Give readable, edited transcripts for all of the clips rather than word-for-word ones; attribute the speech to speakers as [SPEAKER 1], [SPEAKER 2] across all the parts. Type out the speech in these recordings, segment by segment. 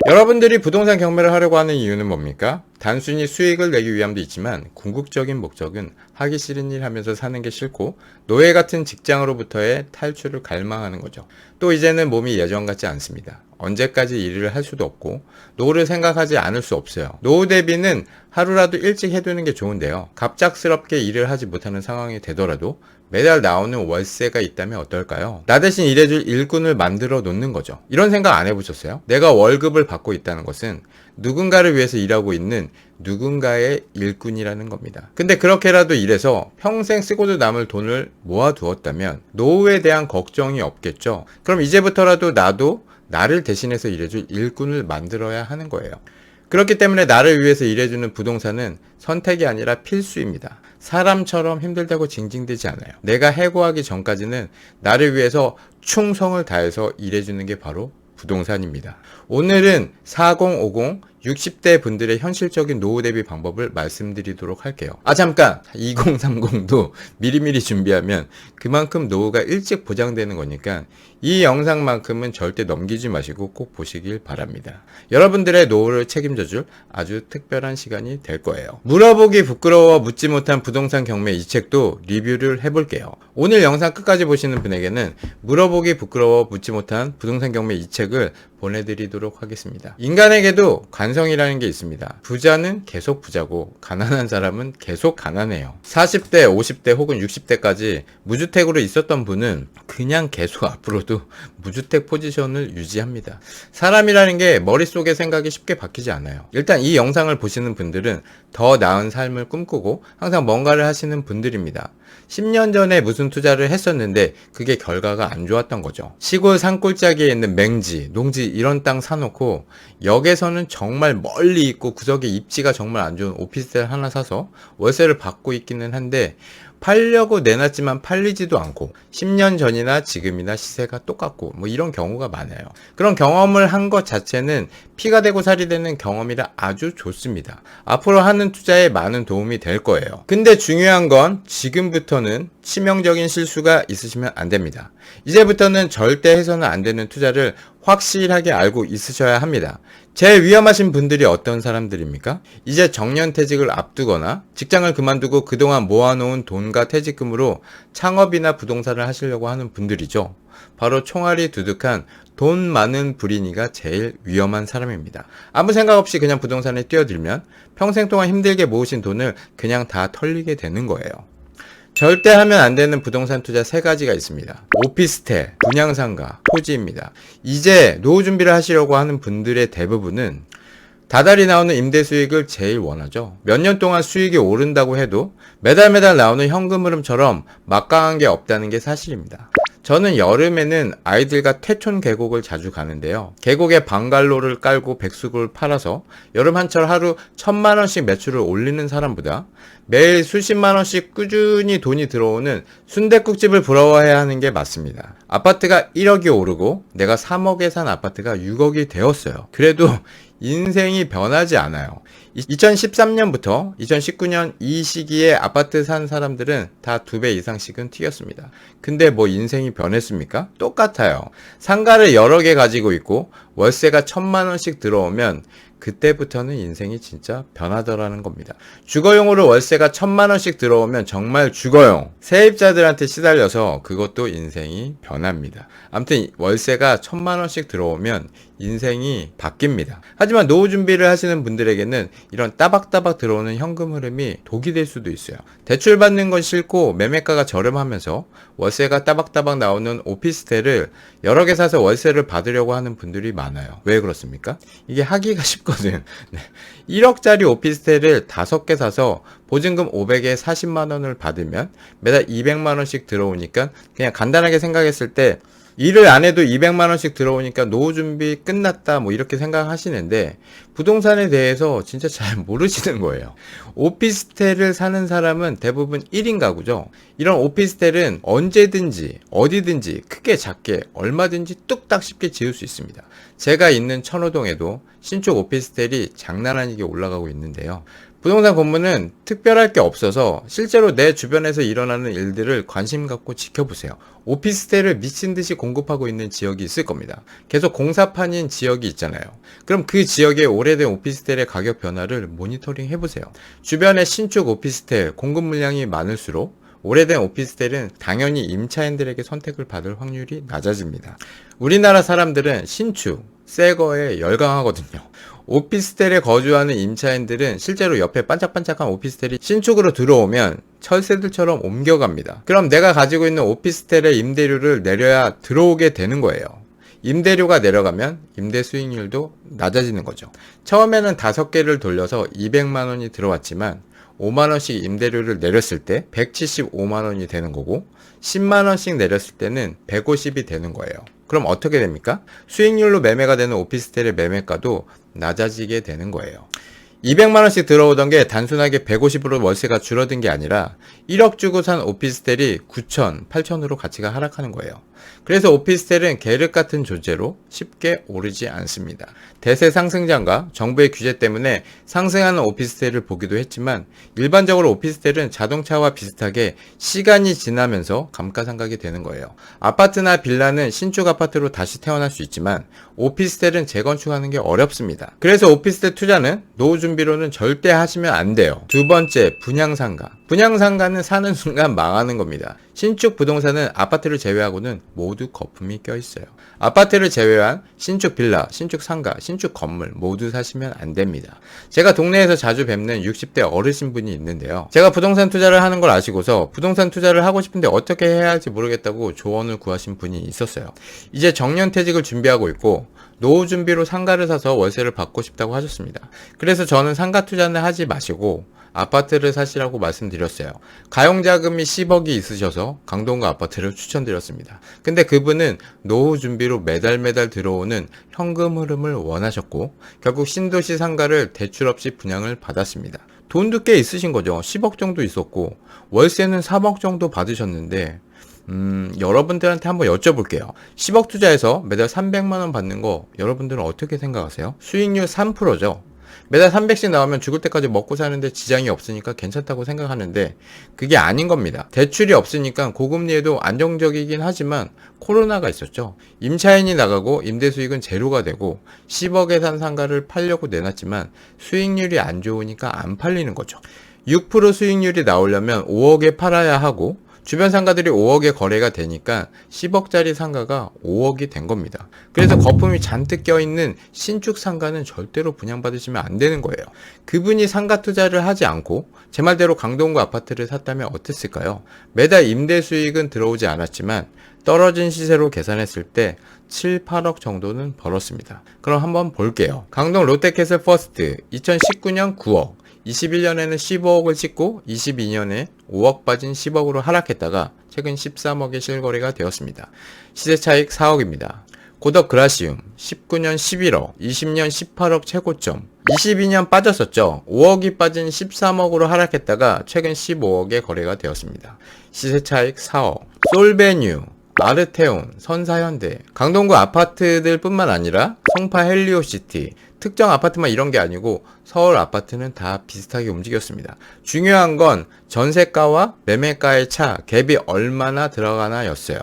[SPEAKER 1] 여러분들이 부동산 경매를 하려고 하는 이유는 뭡니까? 단순히 수익을 내기 위함도 있지만 궁극적인 목적은 하기 싫은 일 하면서 사는 게 싫고 노예 같은 직장으로부터의 탈출을 갈망하는 거죠. 또 이제는 몸이 예전 같지 않습니다. 언제까지 일을 할 수도 없고 노후를 생각하지 않을 수 없어요. 노후 대비는 하루라도 일찍 해두는 게 좋은데요. 갑작스럽게 일을 하지 못하는 상황이 되더라도 매달 나오는 월세가 있다면 어떨까요? 나 대신 일해줄 일꾼을 만들어 놓는 거죠. 이런 생각 안 해보셨어요? 내가 월급을 받고 있다는 것은 누군가를 위해서 일하고 있는 누군가의 일꾼이라는 겁니다. 근데 그렇게라도 일해서 평생 쓰고도 남을 돈을 모아두었다면 노후에 대한 걱정이 없겠죠. 그럼 이제부터라도 나도 나를 대신해서 일해줄 일꾼을 만들어야 하는 거예요. 그렇기 때문에 나를 위해서 일해주는 부동산은 선택이 아니라 필수입니다. 사람처럼 힘들다고 징징대지 않아요. 내가 해고하기 전까지는 나를 위해서 충성을 다해서 일해주는 게 바로 부동산입니다. 오늘은 4050, 60대 분들의 현실적인 노후 대비 방법을 말씀드리도록 할게요. 잠깐! 2030도 미리미리 준비하면 그만큼 노후가 일찍 보장되는 거니까 이 영상만큼은 절대 넘기지 마시고 꼭 보시길 바랍니다. 여러분들의 노후를 책임져줄 아주 특별한 시간이 될 거예요. 물어보기 부끄러워 묻지 못한 부동산 경매 이 책도 리뷰를 해볼게요. 오늘 영상 끝까지 보시는 분에게는 물어보기 부끄러워 묻지 못한 부동산 경매 이 책을 보내드리도록 하겠습니다. 인간에게도 관성이라는 게 있습니다. 부자는 계속 부자고 가난한 사람은 계속 가난해요. 40대, 50대 혹은 60대까지 무주택으로 있었던 분은 그냥 계속 앞으로도 무주택 포지션을 유지합니다. 사람이라는 게 머릿속의 생각이 쉽게 바뀌지 않아요. 일단 이 영상을 보시는 분들은 더 나은 삶을 꿈꾸고 항상 뭔가를 하시는 분들입니다. 10년 전에 무슨 투자를 했었는데 그게 결과가 안 좋았던 거죠. 시골 산골짜기에 있는 맹지, 농지 이런 땅 사놓고 역에서는 정말 멀리 있고 구석에 입지가 정말 안 좋은 오피스텔 하나 사서 월세를 받고 있기는 한데 팔려고 내놨지만 팔리지도 않고 10년 전이나 지금이나 시세가 똑같고 뭐 이런 경우가 많아요. 그런 경험을 한 것 자체는 피가 되고 살이 되는 경험이라 아주 좋습니다. 앞으로 하는 투자에 많은 도움이 될 거예요. 근데 중요한 건 지금부터는 치명적인 실수가 있으시면 안 됩니다. 이제부터는 절대 해서는 안 되는 투자를 확실하게 알고 있으셔야 합니다. 제일 위험하신 분들이 어떤 사람들입니까? 이제 정년퇴직을 앞두거나 직장을 그만두고 그동안 모아놓은 돈과 퇴직금으로 창업이나 부동산을 하시려고 하는 분들이죠. 바로 총알이 두둑한 돈 많은 불인이가 제일 위험한 사람입니다. 아무 생각 없이 그냥 부동산에 뛰어들면 평생 동안 힘들게 모으신 돈을 그냥 다 털리게 되는 거예요. 절대 하면 안 되는 부동산 투자 3가지가 있습니다. 오피스텔, 분양상가, 토지입니다. 이제 노후 준비를 하시려고 하는 분들의 대부분은 다달이 나오는 임대 수익을 제일 원하죠. 몇 년 동안 수익이 오른다고 해도 매달 나오는 현금 흐름처럼 막강한 게 없다는 게 사실입니다. 저는 여름에는 아이들과 태촌 계곡을 자주 가는데요. 계곡에 방갈로를 깔고 백숙을 팔아서 여름 한철 하루 1,000만원씩 매출을 올리는 사람보다 매일 수십만원씩 꾸준히 돈이 들어오는 순댓국집을 부러워해야 하는 게 맞습니다. 아파트가 1억이 오르고 내가 3억에 산 아파트가 6억이 되었어요. 그래도 인생이 변하지 않아요. 2013년부터 2019년 이 시기에 아파트 산 사람들은 다 2배 이상씩은 튀겼습니다. 근데 뭐 인생이 변했습니까? 똑같아요. 상가를 여러 개 가지고 있고 월세가 1,000만원씩 들어오면 그때부터는 인생이 진짜 변하더라는 겁니다. 주거용으로 월세가 1,000만원씩 들어오면 정말 주거용. 세입자들한테 시달려서 그것도 인생이 변합니다. 아무튼 월세가 1,000만원씩 들어오면 인생이 바뀝니다. 하지만 노후 준비를 하시는 분들에게는 이런 따박따박 들어오는 현금 흐름이 독이 될 수도 있어요. 대출 받는 건 싫고 매매가가 저렴하면서 월세가 따박따박 나오는 오피스텔을 여러 개 사서 월세를 받으려고 하는 분들이 많아요. 왜 그렇습니까? 이게 하기가 쉽거든. 1억짜리 오피스텔을 5개 사서 보증금 500에 40만원을 받으면 매달 200만원씩 들어오니까 그냥 간단하게 생각했을 때 일을 안 해도 200만원씩 들어오니까 노후 준비 끝났다 뭐 이렇게 생각하시는데 부동산에 대해서 진짜 잘 모르시는 거예요. 오피스텔을 사는 사람은 대부분 1인 가구죠. 이런 오피스텔은 언제든지 어디든지 크게 작게 얼마든지 뚝딱 쉽게 지을 수 있습니다. 제가 있는 천호동에도 신축 오피스텔이 장난 아니게 올라가고 있는데요. 부동산 공부는 특별할 게 없어서 실제로 내 주변에서 일어나는 일들을 관심 갖고 지켜보세요. 오피스텔을 미친 듯이 공급하고 있는 지역이 있을 겁니다. 계속 공사판인 지역이 있잖아요. 그럼 그 지역의 오래된 오피스텔의 가격 변화를 모니터링 해보세요. 주변에 신축 오피스텔 공급 물량이 많을수록 오래된 오피스텔은 당연히 임차인들에게 선택을 받을 확률이 낮아집니다. 우리나라 사람들은 신축, 새 거에 열광하거든요. 오피스텔에 거주하는 임차인들은 실제로 옆에 반짝반짝한 오피스텔이 신축으로 들어오면 철새들처럼 옮겨갑니다. 그럼 내가 가지고 있는 오피스텔의 임대료를 내려야 들어오게 되는 거예요. 임대료가 내려가면 임대 수익률도 낮아지는 거죠. 처음에는 5개를 돌려서 200만 원이 들어왔지만 5만 원씩 임대료를 내렸을 때 175만 원이 되는 거고 10만 원씩 내렸을 때는 150이 되는 거예요. 그럼 어떻게 됩니까? 수익률로 매매가 되는 오피스텔의 매매가도 낮아지게 되는 거예요. 200만 원씩 들어오던 게 단순하게 150으로 월세가 줄어든 게 아니라 1억 주고 산 오피스텔이 9천, 8천으로 가치가 하락하는 거예요. 그래서 오피스텔은 계륵 같은 존재로 쉽게 오르지 않습니다. 대세 상승장과 정부의 규제 때문에 상승하는 오피스텔을 보기도 했지만 일반적으로 오피스텔은 자동차와 비슷하게 시간이 지나면서 감가상각이 되는 거예요. 아파트나 빌라는 신축 아파트로 다시 태어날 수 있지만 오피스텔은 재건축하는 게 어렵습니다. 그래서 오피스텔 투자는 노후 준비로는 절대 하시면 안 돼요. 두 번째, 분양상가. 분양상가는 사는 순간 망하는 겁니다. 신축 부동산은 아파트를 제외하고는 모두 거품이 껴있어요. 아파트를 제외한 신축 빌라, 신축 상가, 신축 건물 모두 사시면 안 됩니다. 제가 동네에서 자주 뵙는 60대 어르신분이 있는데요. 제가 부동산 투자를 하는 걸 아시고서 부동산 투자를 하고 싶은데 어떻게 해야 할지 모르겠다고 조언을 구하신 분이 있었어요. 이제 정년퇴직을 준비하고 있고 노후 준비로 상가를 사서 월세를 받고 싶다고 하셨습니다. 그래서 저는 상가 투자는 하지 마시고 아파트를 사시라고 말씀드렸어요. 가용자금이 10억이 있으셔서 강동구 아파트를 추천드렸습니다. 근데 그분은 노후 준비로 매달 들어오는 현금 흐름을 원하셨고 결국 신도시 상가를 대출 없이 분양을 받았습니다. 돈도 꽤 있으신 거죠. 10억 정도 있었고 월세는 3억 정도 받으셨는데 여러분들한테 한번 여쭤볼게요. 10억 투자해서 매달 300만 원 받는 거 여러분들은 어떻게 생각하세요? 수익률 3%죠. 매달 300씩 나오면 죽을 때까지 먹고 사는데 지장이 없으니까 괜찮다고 생각하는데 그게 아닌 겁니다. 대출이 없으니까 고금리에도 안정적이긴 하지만 코로나가 있었죠. 임차인이 나가고 임대 수익은 제로가 되고 10억에 산 상가를 팔려고 내놨지만 수익률이 안 좋으니까 안 팔리는 거죠. 6% 수익률이 나오려면 5억에 팔아야 하고 주변 상가들이 5억에 거래가 되니까 10억짜리 상가가 5억이 된 겁니다. 그래서 거품이 잔뜩 껴있는 신축 상가는 절대로 분양받으시면 안 되는 거예요. 그분이 상가 투자를 하지 않고 제 말대로 강동구 아파트를 샀다면 어땠을까요? 매달 임대 수익은 들어오지 않았지만 떨어진 시세로 계산했을 때 7, 8억 정도는 벌었습니다. 그럼 한번 볼게요. 강동 롯데캐슬 퍼스트 2019년 9억 21년에는 15억을 찍고 22년에 5억 빠진 10억으로 하락했다가 최근 13억의 실거래가 되었습니다. 시세 차익 4억입니다. 고덕 그라시움 19년 11억, 20년 18억 최고점, 22년 빠졌었죠. 5억이 빠진 13억으로 하락했다가 최근 15억에 거래가 되었습니다. 시세 차익 4억. 솔베뉴, 아르테온, 선사현대, 강동구 아파트들 뿐만 아니라 송파 헬리오시티, 특정 아파트만 이런 게 아니고 서울 아파트는 다 비슷하게 움직였습니다. 중요한 건 전세가와 매매가의 차, 갭이 얼마나 들어가나 였어요.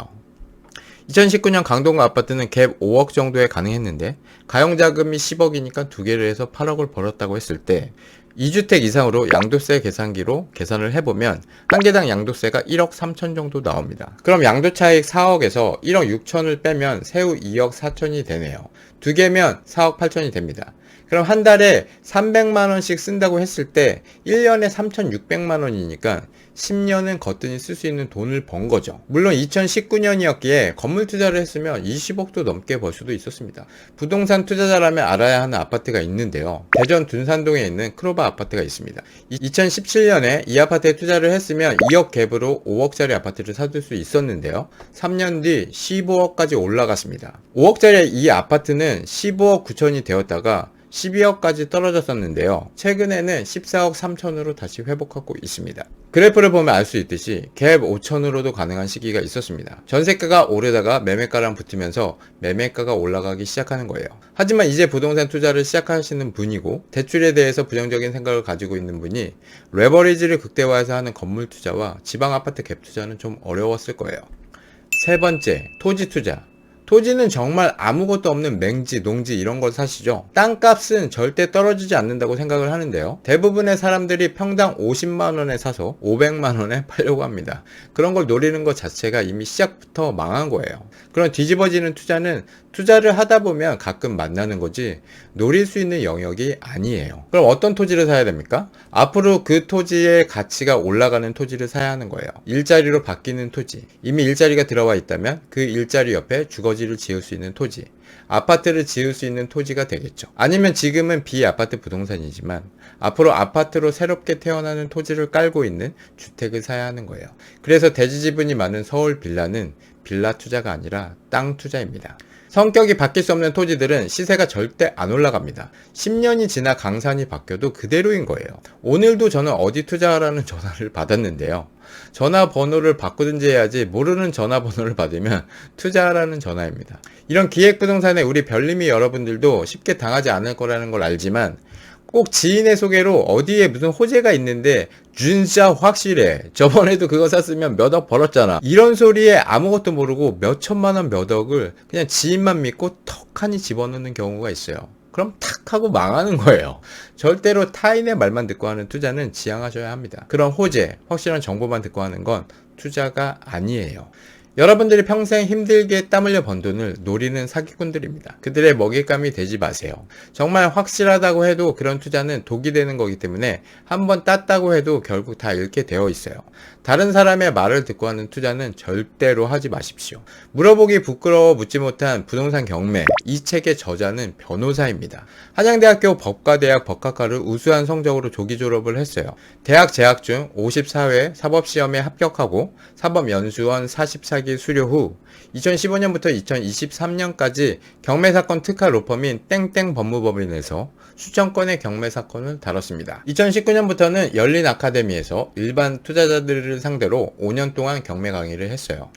[SPEAKER 1] 2019년 강동구 아파트는 갭 5억 정도에 가능했는데 가용자금이 10억이니까 두 개를 해서 8억을 벌었다고 했을 때 2주택 이상으로 양도세 계산기로 계산을 해보면 한 개당 양도세가 1억 3천 정도 나옵니다. 그럼 양도차익 4억에서 1억 6천을 빼면 세후 2억 4천이 되네요. 두 개면 4억 8천이 됩니다. 그럼 한 달에 300만 원씩 쓴다고 했을 때 1년에 3,600만 원이니까 10년은 거뜬히 쓸 수 있는 돈을 번 거죠. 물론 2019년이었기에 건물 투자를 했으면 20억도 넘게 벌 수도 있었습니다. 부동산 투자자라면 알아야 하는 아파트가 있는데요. 대전 둔산동에 있는 크로바 아파트가 있습니다. 2017년에 이 아파트에 투자를 했으면 2억 갭으로 5억짜리 아파트를 사둘 수 있었는데요. 3년 뒤 15억까지 올라갔습니다. 5억짜리 이 아파트는 15억 9천이 되었다가 12억까지 떨어졌었는데요. 최근에는 14억 3천으로 다시 회복하고 있습니다. 그래프를 보면 알 수 있듯이 갭 5천으로도 가능한 시기가 있었습니다. 전세가가 오르다가 매매가랑 붙으면서 매매가가 올라가기 시작하는 거예요. 하지만 이제 부동산 투자를 시작하시는 분이고 대출에 대해서 부정적인 생각을 가지고 있는 분이 레버리지를 극대화해서 하는 건물 투자와 지방 아파트 갭 투자는 좀 어려웠을 거예요. 세 번째, 토지 투자. 토지는 정말 아무것도 없는 맹지, 농지 이런 걸 사시죠. 땅값은 절대 떨어지지 않는다고 생각을 하는데요. 대부분의 사람들이 평당 50만원에 사서 500만원에 팔려고 합니다. 그런 걸 노리는 것 자체가 이미 시작부터 망한 거예요. 그런 뒤집어지는 투자는 투자를 하다 보면 가끔 만나는 거지 노릴 수 있는 영역이 아니에요. 그럼 어떤 토지를 사야 됩니까? 앞으로 그 토지의 가치가 올라가는 토지를 사야 하는 거예요. 일자리로 바뀌는 토지. 이미 일자리가 들어와 있다면 그 일자리 옆에 주거지를 지을 수 있는 토지. 아파트를 지을 수 있는 토지가 되겠죠. 아니면 지금은 비아파트 부동산이지만 앞으로 아파트로 새롭게 태어나는 토지를 깔고 있는 주택을 사야 하는 거예요. 그래서 대지 지분이 많은 서울 빌라는 빌라 투자가 아니라 땅 투자입니다. 성격이 바뀔 수 없는 토지들은 시세가 절대 안 올라갑니다. 10년이 지나 강산이 바뀌어도 그대로인 거예요. 오늘도 저는 어디 투자하라는 전화를 받았는데요. 전화번호를 바꾸든지 해야지 모르는 전화번호를 받으면 투자하라는 전화입니다. 이런 기획부동산에 우리 별님이 여러분들도 쉽게 당하지 않을 거라는 걸 알지만 꼭 지인의 소개로 어디에 무슨 호재가 있는데 진짜 확실해. 저번에도 그거 샀으면 몇 억 벌었잖아. 이런 소리에 아무것도 모르고 몇 천만원 몇 억을 그냥 지인만 믿고 턱하니 집어넣는 경우가 있어요. 그럼 탁 하고 망하는 거예요. 절대로 타인의 말만 듣고 하는 투자는 지양하셔야 합니다. 그런 호재, 확실한 정보만 듣고 하는 건 투자가 아니에요. 여러분들이 평생 힘들게 땀 흘려 번 돈을 노리는 사기꾼들입니다. 그들의 먹잇감이 되지 마세요. 정말 확실하다고 해도 그런 투자는 독이 되는 거기 때문에 한번 땄다고 해도 결국 다 잃게 되어 있어요. 다른 사람의 말을 듣고 하는 투자는 절대로 하지 마십시오. 물어보기 부끄러워 묻지 못한 부동산 경매, 이 책의 저자는 변호사입니다. 한양대학교 법과대학 법학과를 우수한 성적으로 조기 졸업을 했어요. 대학 재학 중 54회 사법시험에 합격하고 사법연수원 44기 수료 후 2015년부터 2023년까지 경매사건 특화 로펌인 땡땡 법무법인에서 수천 건의 경매사건을 다뤘습니다. 2019년부터는 열린 아카데미에서 일반 투자자들을 상대로 5년 동안 경매 강의를 했어요.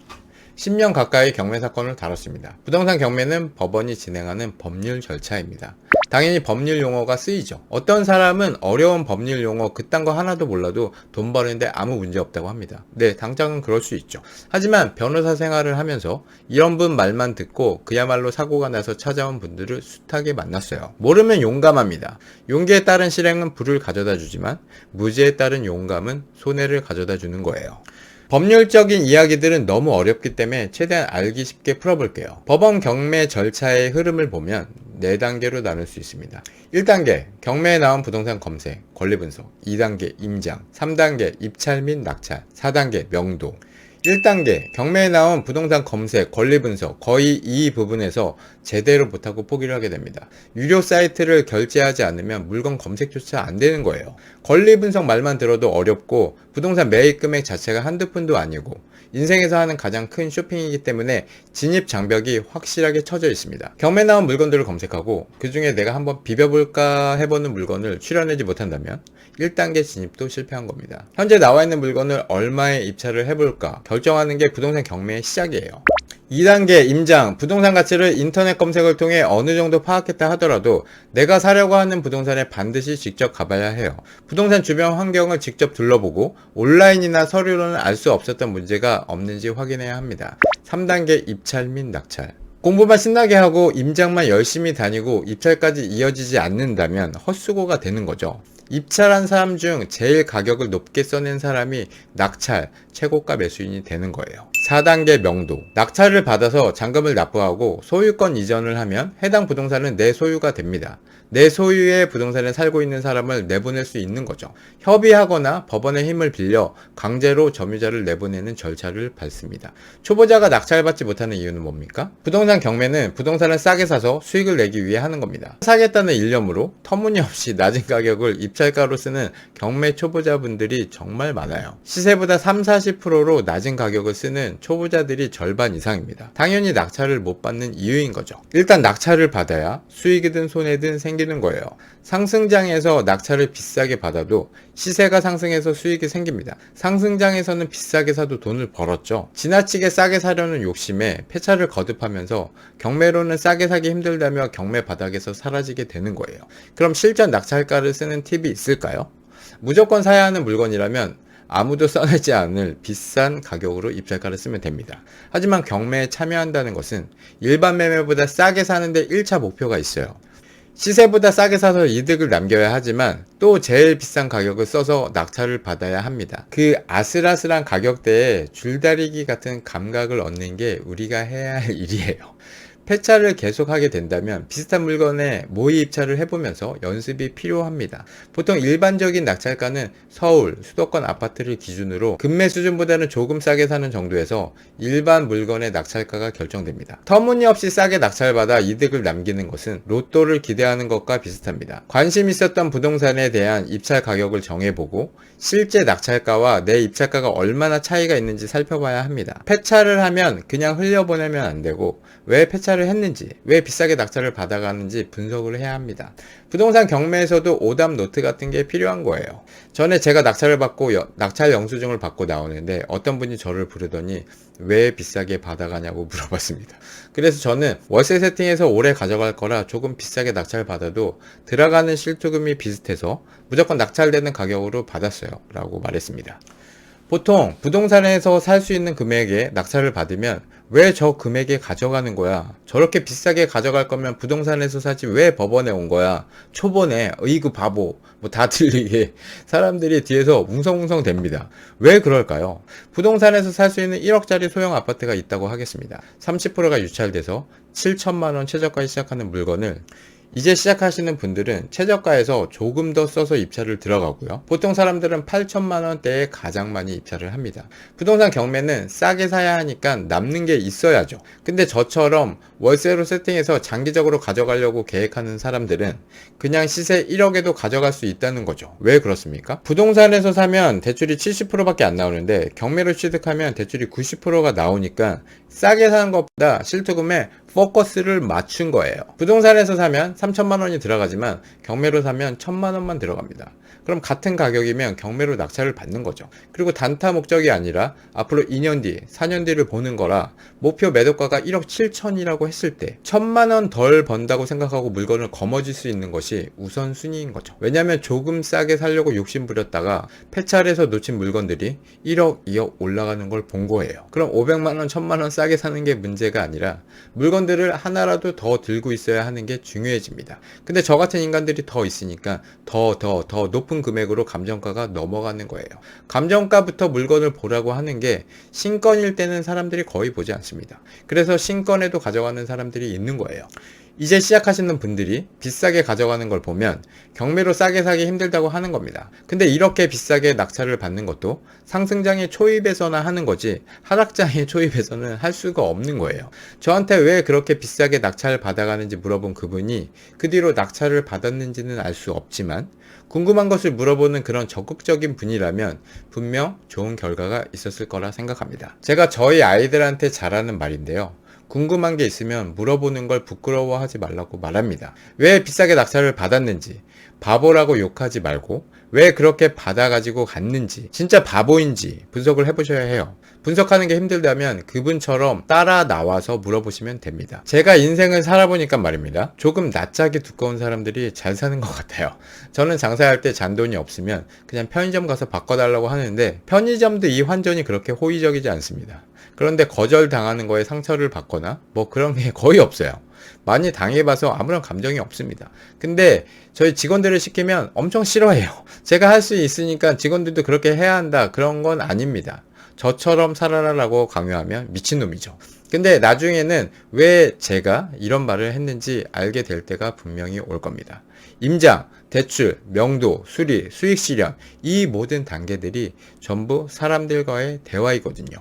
[SPEAKER 1] 10년 가까이 경매 사건을 다뤘습니다. 부동산 경매는 법원이 진행하는 법률 절차입니다. 당연히 법률 용어가 쓰이죠. 어떤 사람은 어려운 법률 용어 그딴 거 하나도 몰라도 돈 버는데 아무 문제 없다고 합니다. 네, 당장은 그럴 수 있죠. 하지만 변호사 생활을 하면서 이런 분 말만 듣고 그야말로 사고가 나서 찾아온 분들을 숱하게 만났어요. 모르면 용감합니다. 용기에 따른 실행은 부를 가져다 주지만 무지에 따른 용감은 손해를 가져다 주는 거예요. 법률적인 이야기들은 너무 어렵기 때문에 최대한 알기 쉽게 풀어볼게요. 법원 경매 절차의 흐름을 보면 4단계로 나눌 수 있습니다. 1단계 경매에 나온 부동산 검색, 권리 분석. 2단계 임장, 3단계 입찰 및 낙찰, 4단계 명도. 1단계 경매에 나온 부동산 검색, 권리 분석 거의 이 부분에서 제대로 못하고 포기를 하게 됩니다. 유료 사이트를 결제하지 않으면 물건 검색조차 안 되는 거예요. 권리 분석 말만 들어도 어렵고 부동산 매입 금액 자체가 한두 푼도 아니고 인생에서 하는 가장 큰 쇼핑이기 때문에 진입 장벽이 확실하게 쳐져 있습니다. 경매 나온 물건들을 검색하고 그 중에 내가 한번 비벼볼까 해보는 물건을 추려내지 못한다면 1단계 진입도 실패한 겁니다. 현재 나와 있는 물건을 얼마에 입찰을 해볼까 결정하는 게 부동산 경매의 시작이에요. 2단계 임장, 부동산 가치를 인터넷 검색을 통해 어느 정도 파악했다 하더라도 내가 사려고 하는 부동산에 반드시 직접 가봐야 해요. 부동산 주변 환경을 직접 둘러보고 온라인이나 서류로는 알 수 없었던 문제가 없는지 확인해야 합니다. 3단계 입찰 및 낙찰. 공부만 신나게 하고 임장만 열심히 다니고 입찰까지 이어지지 않는다면 헛수고가 되는 거죠. 입찰한 사람 중 제일 가격을 높게 써낸 사람이 낙찰 최고가 매수인이 되는 거예요. 4단계 명도. 낙찰을 받아서 잔금을 납부하고 소유권 이전을 하면 해당 부동산은 내 소유가 됩니다. 내 소유의 부동산에 살고 있는 사람을 내보낼 수 있는 거죠. 협의하거나 법원의 힘을 빌려 강제로 점유자를 내보내는 절차를 밟습니다. 초보자가 낙찰받지 못하는 이유는 뭡니까? 부동산 경매는 부동산을 싸게 사서 수익을 내기 위해 하는 겁니다. 사겠다는 일념으로 터무니없이 낮은 가격을 입찰가로 쓰는 경매 초보자분들이 정말 많아요. 시세보다 30-40%로 낮은 가격을 쓰는 경매는 초보자들이 절반 이상입니다. 당연히 낙찰을 못 받는 이유인 거죠. 일단 낙찰을 받아야 수익이든 손해든 생기는 거예요. 상승장에서 낙찰을 비싸게 받아도 시세가 상승해서 수익이 생깁니다. 상승장에서는 비싸게 사도 돈을 벌었죠. 지나치게 싸게 사려는 욕심에 폐차를 거듭하면서 경매로는 싸게 사기 힘들다며 경매 바닥에서 사라지게 되는 거예요. 그럼 실전 낙찰가를 쓰는 팁이 있을까요? 무조건 사야 하는 물건이라면 아무도 써내지 않을 비싼 가격으로 입찰가를 쓰면 됩니다. 하지만 경매에 참여한다는 것은 일반 매매보다 싸게 사는데 1차 목표가 있어요. 시세보다 싸게 사서 이득을 남겨야 하지만 또 제일 비싼 가격을 써서 낙찰을 받아야 합니다. 그 아슬아슬한 가격대에 줄다리기 같은 감각을 얻는 게 우리가 해야 할 일이에요. 폐차를 계속하게 된다면 비슷한 물건에 모의 입찰을 해보면서 연습이 필요합니다. 보통 일반적인 낙찰가는 서울, 수도권 아파트를 기준으로 금매 수준보다는 조금 싸게 사는 정도에서 일반 물건의 낙찰가가 결정됩니다. 터무니없이 싸게 낙찰받아 이득을 남기는 것은 로또를 기대하는 것과 비슷합니다. 관심 있었던 부동산에 대한 입찰 가격을 정해보고 실제 낙찰가와 내 입찰가가 얼마나 차이가 있는지 살펴봐야 합니다. 폐차를 하면 그냥 흘려보내면 안 되고 왜 폐차를 했는지, 왜 비싸게 낙찰을 받아가는지 분석을 해야 합니다. 부동산 경매에서도 오답 노트 같은 게 필요한 거예요. 전에 제가 낙찰을 받고 낙찰 영수증을 받고 나오는데 어떤 분이 저를 부르더니 왜 비싸게 받아가냐고 물어봤습니다. 그래서 저는 월세 세팅해서 오래 가져갈 거라 조금 비싸게 낙찰 받아도 들어가는 실투금이 비슷해서 무조건 낙찰되는 가격으로 받았어요 라고 말했습니다. 보통 부동산에서 살 수 있는 금액에 낙찰을 받으면 왜 저 금액에 가져가는 거야? 저렇게 비싸게 가져갈 거면 부동산에서 사지 왜 법원에 온 거야? 초보네, 으이구 바보, 뭐 다 들리게 사람들이 뒤에서 웅성웅성 됩니다. 왜 그럴까요? 부동산에서 살 수 있는 1억짜리 소형 아파트가 있다고 하겠습니다. 30%가 유찰돼서 7천만 원 최저가에 시작하는 물건을 이제 시작하시는 분들은 최저가에서 조금 더 써서 입찰을 들어가고요. 보통 사람들은 8천만 원대에 가장 많이 입찰을 합니다. 부동산 경매는 싸게 사야 하니까 남는 게 있어야죠. 근데 저처럼 월세로 세팅해서 장기적으로 가져가려고 계획하는 사람들은 그냥 시세 1억에도 가져갈 수 있다는 거죠. 왜 그렇습니까? 부동산에서 사면 대출이 70%밖에 안 나오는데 경매로 취득하면 대출이 90%가 나오니까 싸게 사는 것보다 실투금에 포커스를 맞춘 거예요. 부동산에서 사면 3천만 원이 들어가지만 경매로 사면 1천만 원만 들어갑니다. 그럼 같은 가격이면 경매로 낙찰을 받는 거죠. 그리고 단타 목적이 아니라 앞으로 2년 뒤, 4년 뒤를 보는 거라 목표 매도가가 1억 7천이라고 했을 때 1천만 원 덜 번다고 생각하고 물건을 거머쥘 수 있는 것이 우선순위인 거죠. 왜냐하면 조금 싸게 살려고 욕심 부렸다가 폐차해서 놓친 물건들이 1억, 2억 올라가는 걸 본 거예요. 그럼 500만 원, 1000만 원 싸게 사는 게 문제가 아니라 물건들을 하나라도 더 들고 있어야 하는 게 중요해집니다. 근데 저 같은 인간들이 더 있으니까 더 높은 금액으로 감정가가 넘어가는 거예요. 감정가부터 물건을 보라고 하는 게 신건일 때는 사람들이 거의 보지 않습니다. 그래서 신건에도 가져가는 사람들이 있는 거예요. 이제 시작하시는 분들이 비싸게 가져가는 걸 보면 경매로 싸게 사기 힘들다고 하는 겁니다. 근데 이렇게 비싸게 낙찰을 받는 것도 상승장의 초입에서나 하는 거지 하락장의 초입에서는 할 수가 없는 거예요. 저한테 왜 그렇게 비싸게 낙찰을 받아가는지 물어본 그분이 그 뒤로 낙찰을 받았는지는 알 수 없지만 궁금한 것을 물어보는 그런 적극적인 분이라면 분명 좋은 결과가 있었을 거라 생각합니다. 제가 저희 아이들한테 잘하는 말인데요. 궁금한 게 있으면 물어보는 걸 부끄러워하지 말라고 말합니다. 왜 비싸게 낙찰을 받았는지, 바보라고 욕하지 말고 왜 그렇게 받아가지고 갔는지, 진짜 바보인지 분석을 해보셔야 해요. 분석하는 게 힘들다면 그분처럼 따라 나와서 물어보시면 됩니다. 제가 인생을 살아보니까 말입니다. 조금 낯짝이 두꺼운 사람들이 잘 사는 것 같아요. 저는 장사할 때 잔돈이 없으면 그냥 편의점 가서 바꿔달라고 하는데 편의점도 이 환전이 그렇게 호의적이지 않습니다. 그런데 거절당하는 거에 상처를 받거나 뭐 그런 게 거의 없어요. 많이 당해봐서 아무런 감정이 없습니다. 근데 저희 직원들을 시키면 엄청 싫어해요. 제가 할 수 있으니까 직원들도 그렇게 해야 한다 그런 건 아닙니다. 저처럼 살아라라고 강요하면 미친놈이죠. 근데 나중에는 왜 제가 이런 말을 했는지 알게 될 때가 분명히 올 겁니다. 임장, 대출, 명도, 수리, 수익 실현 이 모든 단계들이 전부 사람들과의 대화이거든요.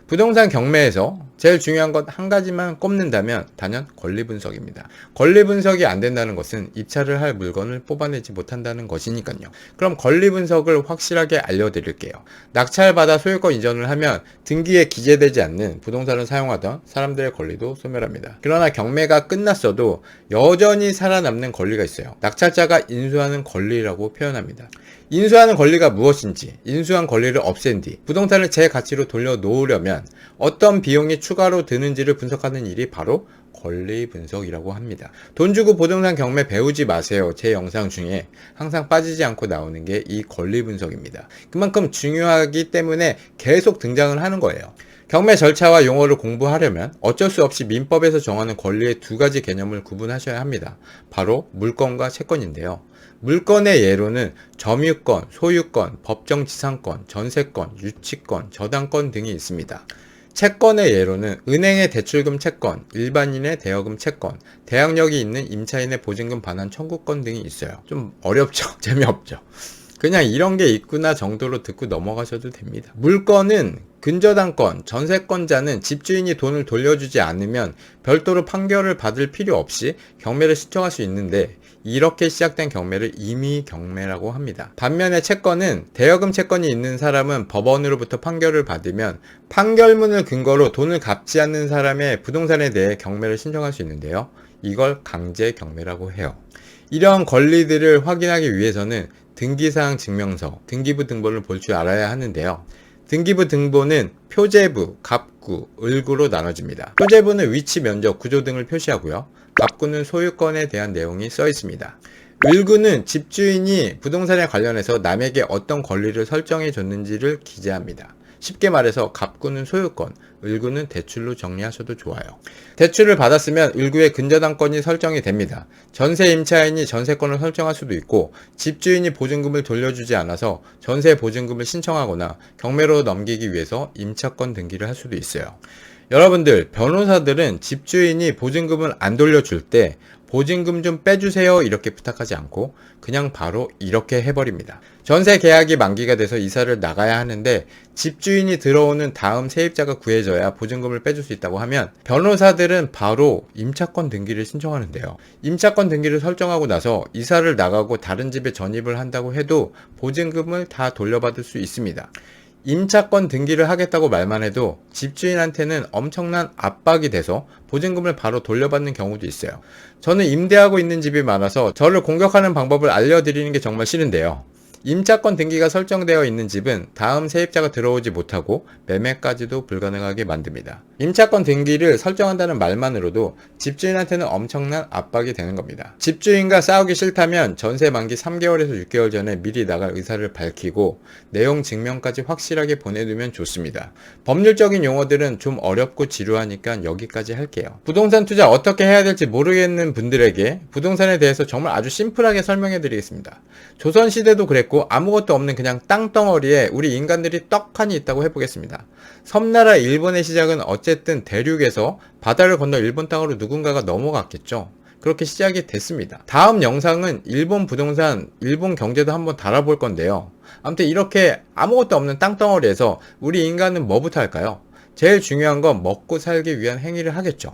[SPEAKER 1] 부동산 경매에서 제일 중요한 것 한 가지만 꼽는다면 단연 권리 분석입니다. 권리 분석이 안 된다는 것은 입찰을 할 물건을 뽑아내지 못한다는 것이니까요. 그럼 권리 분석을 확실하게 알려드릴게요. 낙찰받아 소유권 이전을 하면 등기에 기재되지 않는 부동산을 사용하던 사람들의 권리도 소멸합니다. 그러나 경매가 끝났어도 여전히 살아남는 권리가 있어요. 낙찰자가 인수하는 권리라고 표현합니다. 인수하는 권리가 무엇인지, 인수한 권리를 없앤 뒤 부동산을 제 가치로 돌려놓으려면 어떤 비용이 추가로 드는지를 분석하는 일이 바로 권리 분석이라고 합니다. 돈 주고 부동산 경매 배우지 마세요. 제 영상 중에 항상 빠지지 않고 나오는 게 이 권리 분석입니다. 그만큼 중요하기 때문에 계속 등장을 하는 거예요. 경매 절차와 용어를 공부하려면 어쩔 수 없이 민법에서 정하는 권리의 두 가지 개념을 구분하셔야 합니다. 바로 물권과 채권인데요. 물권의 예로는 점유권, 소유권, 법정지상권, 전세권, 유치권, 저당권 등이 있습니다. 채권의 예로는 은행의 대출금 채권, 일반인의 대여금 채권, 대항력이 있는 임차인의 보증금 반환 청구권 등이 있어요. 좀 어렵죠? 재미없죠? 그냥 이런 게 있구나 정도로 듣고 넘어가셔도 됩니다. 물권은 근저당권, 전세권자는 집주인이 돈을 돌려주지 않으면 별도로 판결을 받을 필요 없이 경매를 신청할 수 있는데 이렇게 시작된 경매를 임의 경매라고 합니다. 반면에 채권은 대여금 채권이 있는 사람은 법원으로부터 판결을 받으면 판결문을 근거로 돈을 갚지 않는 사람의 부동산에 대해 경매를 신청할 수 있는데요. 이걸 강제 경매라고 해요. 이러한 권리들을 확인하기 위해서는 등기사항 증명서, 등기부 등본을 볼 줄 알아야 하는데요. 등기부 등본은 표제부, 갑구, 을구로 나눠집니다. 표제부는 위치, 면적, 구조 등을 표시하고요. 갑구는 소유권에 대한 내용이 써 있습니다. 을구는 집주인이 부동산에 관련해서 남에게 어떤 권리를 설정해 줬는지를 기재합니다. 쉽게 말해서 갑구는 소유권, 을구는 대출로 정리하셔도 좋아요. 대출을 받았으면 을구의 근저당권이 설정이 됩니다. 전세 임차인이 전세권을 설정할 수도 있고 집주인이 보증금을 돌려주지 않아서 전세 보증금을 신청하거나 경매로 넘기기 위해서 임차권 등기를 할 수도 있어요. 여러분들, 변호사들은 집주인이 보증금을 안 돌려줄 때 보증금 좀 빼주세요 이렇게 부탁하지 않고 그냥 바로 이렇게 해버립니다. 전세 계약이 만기가 돼서 이사를 나가야 하는데 집주인이 들어오는 다음 세입자가 구해져야 보증금을 빼줄 수 있다고 하면 변호사들은 바로 임차권 등기를 신청하는데요. 임차권 등기를 설정하고 나서 이사를 나가고 다른 집에 전입을 한다고 해도 보증금을 다 돌려받을 수 있습니다. 임차권 등기를 하겠다고 말만 해도 집주인한테는 엄청난 압박이 돼서 보증금을 바로 돌려받는 경우도 있어요. 저는 임대하고 있는 집이 많아서 저를 공격하는 방법을 알려드리는 게 정말 싫은데요. 임차권 등기가 설정되어 있는 집은 다음 세입자가 들어오지 못하고 매매까지도 불가능하게 만듭니다. 임차권 등기를 설정한다는 말만으로도 집주인한테는 엄청난 압박이 되는 겁니다. 집주인과 싸우기 싫다면 전세 만기 3개월에서 6개월 전에 미리 나갈 의사를 밝히고 내용 증명까지 확실하게 보내두면 좋습니다. 법률적인 용어들은 좀 어렵고 지루하니까 여기까지 할게요. 부동산 투자 어떻게 해야 될지 모르겠는 분들에게 부동산에 대해서 정말 아주 심플하게 설명해 드리겠습니다. 조선시대도 그랬고 아무것도 없는 그냥 땅덩어리에 우리 인간들이 떡하니 있다고 해보겠습니다. 섬나라 일본의 시작은 어쨌든 대륙에서 바다를 건너 일본 땅으로 누군가가 넘어갔겠죠. 그렇게 시작이 됐습니다. 다음 영상은 일본 부동산, 일본 경제도 한번 다뤄볼 건데요. 아무튼 이렇게 아무것도 없는 땅덩어리에서 우리 인간은 뭐부터 할까요? 제일 중요한 건 먹고 살기 위한 행위를 하겠죠.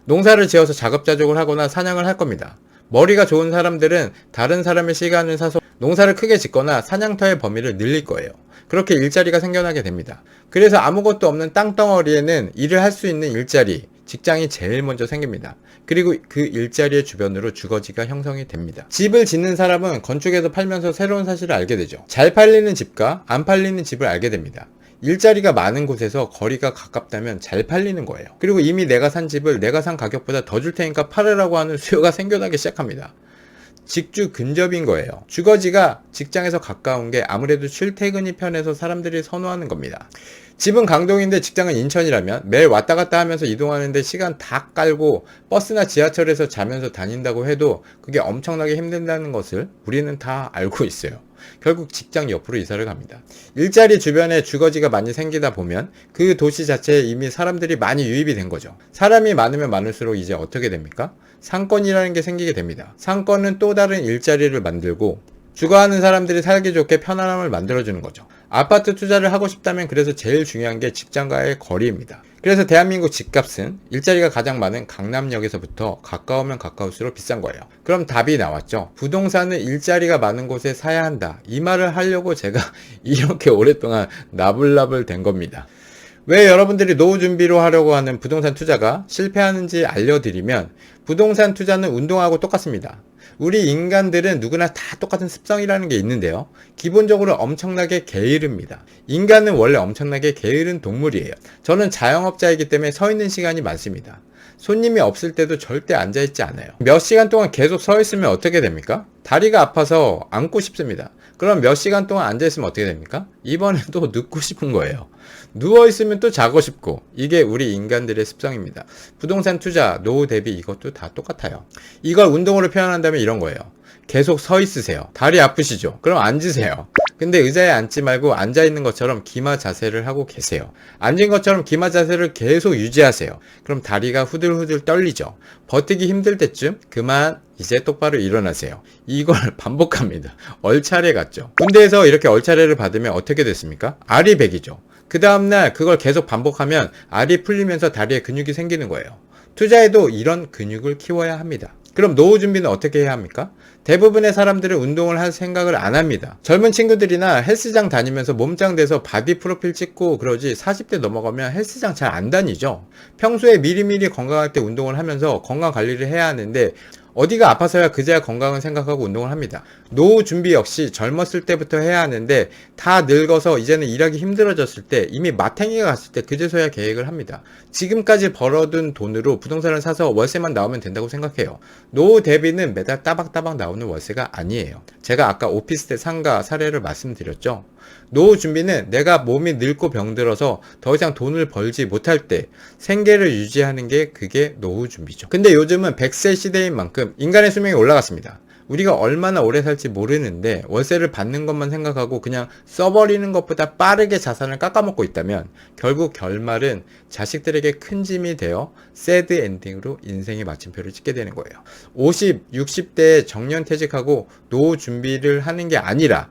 [SPEAKER 1] 농사를 지어서 자급자족을 하거나 사냥을 할 겁니다. 머리가 좋은 사람들은 다른 사람의 시간을 사서 농사를 크게 짓거나 사냥터의 범위를 늘릴 거예요. 그렇게 일자리가 생겨나게 됩니다. 그래서 아무것도 없는 땅덩어리에는 일을 할 수 있는 일자리, 직장이 제일 먼저 생깁니다. 그리고 그 일자리의 주변으로 주거지가 형성이 됩니다. 집을 짓는 사람은 건축에서 팔면서 새로운 사실을 알게 되죠. 잘 팔리는 집과 안 팔리는 집을 알게 됩니다. 일자리가 많은 곳에서 거리가 가깝다면 잘 팔리는 거예요. 그리고 이미 내가 산 집을 내가 산 가격보다 더 줄 테니까 팔으라고 하는 수요가 생겨나기 시작합니다. 직주 근접인 거예요. 주거지가 직장에서 가까운 게 아무래도 출퇴근이 편해서 사람들이 선호하는 겁니다. 집은 강동인데 직장은 인천이라면 매일 왔다 갔다 하면서 이동하는데 시간 다 깔고 버스나 지하철에서 자면서 다닌다고 해도 그게 엄청나게 힘든다는 것을 우리는 다 알고 있어요. 결국 직장 옆으로 이사를 갑니다. 일자리 주변에 주거지가 많이 생기다 보면 그 도시 자체에 이미 사람들이 많이 유입이 된 거죠. 사람이 많으면 많을수록 이제 어떻게 됩니까? 상권이라는 게 생기게 됩니다. 상권은 또 다른 일자리를 만들고 주거하는 사람들이 살기 좋게 편안함을 만들어주는 거죠. 아파트 투자를 하고 싶다면 그래서 제일 중요한 게 직장과의 거리입니다. 그래서 대한민국 집값은 일자리가 가장 많은 강남역에서부터 가까우면 가까울수록 비싼 거예요. 그럼 답이 나왔죠. 부동산은 일자리가 많은 곳에 사야 한다. 이 말을 하려고 제가 이렇게 오랫동안 나불나불 된 겁니다. 왜 여러분들이 노후 준비로 하려고 하는 부동산 투자가 실패하는지 알려드리면, 부동산 투자는 운동하고 똑같습니다. 우리 인간들은 누구나 다 똑같은 습성이라는 게 있는데요. 기본적으로 엄청나게 게으릅니다. 인간은 원래 엄청나게 게으른 동물이에요. 저는 자영업자이기 때문에 서 있는 시간이 많습니다. 손님이 없을 때도 절대 앉아있지 않아요. 몇 시간 동안 계속 서 있으면 어떻게 됩니까? 다리가 아파서 앉고 싶습니다. 그럼 몇 시간 동안 앉아있으면 어떻게 됩니까? 이번엔 또 눕고 싶은 거예요. 누워있으면 또 자고 싶고, 이게 우리 인간들의 습성입니다. 부동산 투자, 노후 대비 이것도 다 똑같아요. 이걸 운동으로 표현한다면 이런 거예요. 계속 서 있으세요. 다리 아프시죠? 그럼 앉으세요. 근데 의자에 앉지 말고 앉아있는 것처럼 기마 자세를 하고 계세요. 앉은 것처럼 기마 자세를 계속 유지하세요. 그럼 다리가 후들후들 떨리죠. 버티기 힘들 때쯤 그만 이제 똑바로 일어나세요. 이걸 반복합니다. 얼차례 같죠. 군대에서 이렇게 얼차례를 받으면 어떻게 됐습니까? 아리백이죠. 그 다음날 그걸 계속 반복하면 알이 풀리면서 다리에 근육이 생기는 거예요. 투자에도 이런 근육을 키워야 합니다. 그럼 노후 준비는 어떻게 해야 합니까? 대부분의 사람들은 운동을 할 생각을 안 합니다. 젊은 친구들이나 헬스장 다니면서 몸짱 돼서 바디 프로필 찍고 그러지, 40대 넘어가면 헬스장 잘 안 다니죠. 평소에 미리미리 건강할 때 운동을 하면서 건강 관리를 해야 하는데, 어디가 아파서야 그제야 건강을 생각하고 운동을 합니다. 노후 준비 역시 젊었을 때부터 해야 하는데, 다 늙어서 이제는 일하기 힘들어졌을 때, 이미 마탱이가 갔을 때 그제서야 계획을 합니다. 지금까지 벌어둔 돈으로 부동산을 사서 월세만 나오면 된다고 생각해요. 노후 대비는 매달 따박따박 나오는 월세가 아니에요. 제가 아까 오피스텔 상가 사례를 말씀드렸죠. 노후 준비는 내가 몸이 늙고 병들어서 더 이상 돈을 벌지 못할 때 생계를 유지하는 게, 그게 노후 준비죠. 근데 요즘은 100세 시대인 만큼 인간의 수명이 올라갔습니다. 우리가 얼마나 오래 살지 모르는데 월세를 받는 것만 생각하고 그냥 써버리는 것보다 빠르게 자산을 깎아먹고 있다면, 결국 결말은 자식들에게 큰 짐이 되어 새드 엔딩으로 인생의 마침표를 찍게 되는 거예요. 50, 60대에 정년퇴직하고 노후 준비를 하는 게 아니라,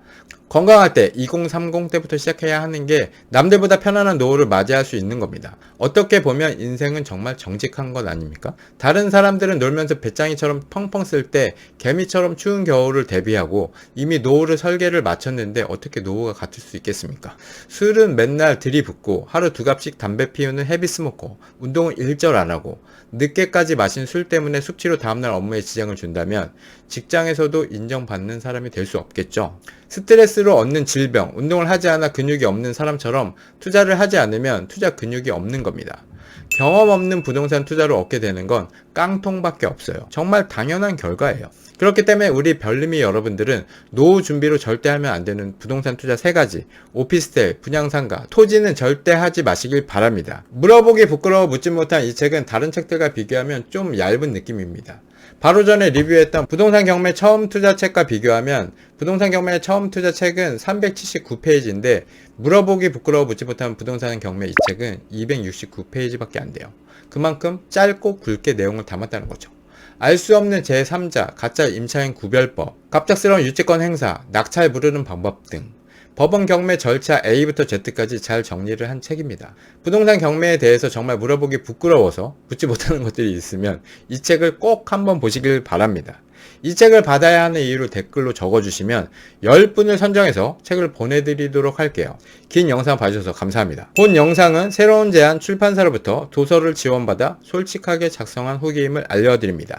[SPEAKER 1] 건강할 때 2030 때부터 시작해야 하는 게 남들보다 편안한 노후를 맞이할 수 있는 겁니다. 어떻게 보면 인생은 정말 정직한 것 아닙니까? 다른 사람들은 놀면서 배짱이처럼 펑펑 쓸 때 개미처럼 추운 겨울을 대비하고 이미 노후를 설계를 마쳤는데 어떻게 노후가 같을 수 있겠습니까? 술은 맨날 들이붓고 하루 2갑씩 담배 피우는 헤비스모커, 운동을 일절 안 하고 늦게까지 마신 술 때문에 숙취로 다음날 업무에 지장을 준다면 직장에서도 인정받는 사람이 될 수 없겠죠. 스트레스로 얻는 질병, 운동을 하지 않아 근육이 없는 사람처럼 투자를 하지 않으면 투자 근육이 없는 겁니다. 경험 없는 부동산 투자로 얻게 되는 건 깡통밖에 없어요. 정말 당연한 결과예요. 그렇기 때문에 우리 별님이 여러분들은 노후 준비로 절대 하면 안 되는 부동산 투자 3가지, 오피스텔, 분양상가, 토지는 절대 하지 마시길 바랍니다. 물어보기 부끄러워 묻지 못한 이 책은 다른 책들과 비교하면 좀 얇은 느낌입니다. 바로 전에 리뷰했던 부동산 경매 처음 투자 책과 비교하면, 부동산 경매 처음 투자 책은 379페이지인데 물어보기 부끄러워 묻지 못한 부동산 경매 이 책은 269페이지밖에 안 돼요. 그만큼 짧고 굵게 내용을 담았다는 거죠. 알 수 없는 제3자, 가짜 임차인 구별법, 갑작스러운 유치권 행사, 낙찰 부르는 방법 등 법원 경매 절차 A부터 Z까지 잘 정리를 한 책입니다. 부동산 경매에 대해서 정말 물어보기 부끄러워서 묻지 못하는 것들이 있으면 이 책을 꼭 한번 보시길 바랍니다. 이 책을 받아야 하는 이유를 댓글로 적어주시면 10분을 선정해서 책을 보내드리도록 할게요. 긴 영상 봐주셔서 감사합니다. 본 영상은 새로운 제안 출판사로부터 도서를 지원받아 솔직하게 작성한 후기임을 알려드립니다.